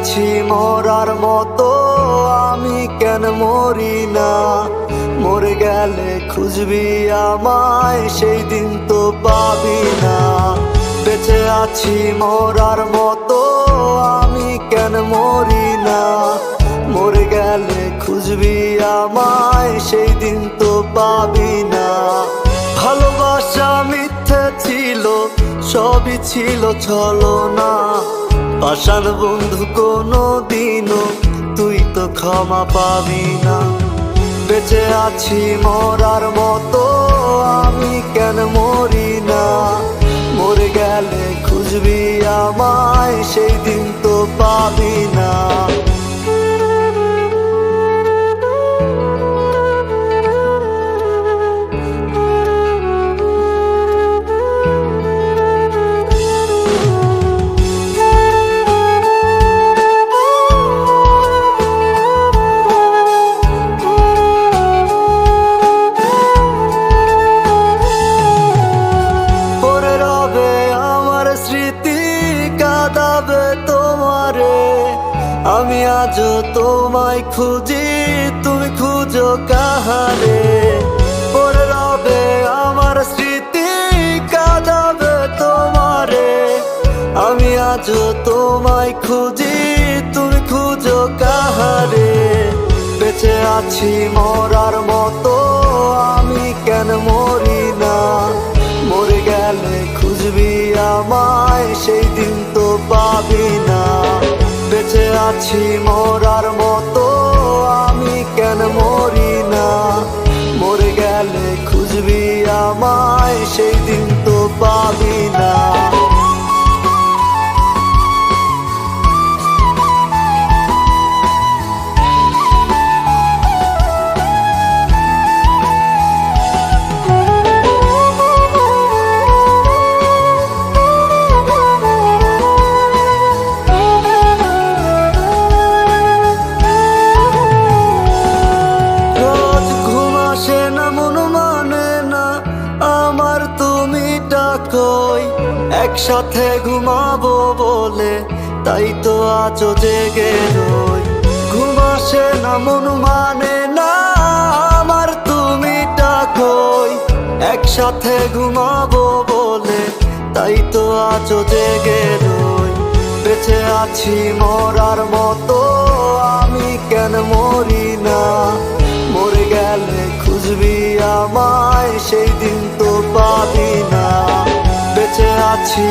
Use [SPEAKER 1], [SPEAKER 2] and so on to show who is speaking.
[SPEAKER 1] আছি মরার মতো, আমি কেন মরি না? মরে গেলে খুঁজবি আমায়, সেই দিন তো পাবি না। বেঁচে আছি মরার মতো, আমি কেন মরি না? মরে গেলে খুঁজবি আমায়, সেই দিন তো পাবি না। ভালোবাসা মিথ্যে ছিল, সবই ছিল ছলনা। পাষাণ বন্ধু কোনো দিনও তুই তো ক্ষমা পাবি না। বেঁচে আছি মরার মতো, আমি কেন মরি না? মরে গেলে খুঁজবি আমায়, সেই দিন তো পাবি না। কাঁদাবে তোমারে, আমি আজও তোমায় খুঁজি, তুমি খুঁজো কাহারে? পড়ে রবে আমার স্মৃতি, কাঁদাবে তোমারে, আমি আজও তোমায় খুঁজি, তুমি খুঁজো কাহারে? বেঁচে আছি মরার মতো, আমি কেন মরি না? মরে গেলে খুঁজবি আমায়, সেই দিন তো পাবি না। বেঁচে আছি মরার মতো, আমি কেন মরি না? মরে গেলে খুঁজবি আমায়, সেই দিন তো পাবি না। একসাথে ঘুমাবো বলে তাই তো আজও জেগে রই। ঘুম আসে না, মন মানে না আমার, তুমি ডাকোই। একসাথে ঘুমাবো বলে তাই তো আজও জেগে রই। বেঁচে আছি মরার মতো, আমি কেন মরি না? মরে গেলে খুঁজবি আমায়, সেই দিন তো পাবি না। বেঁচে আছি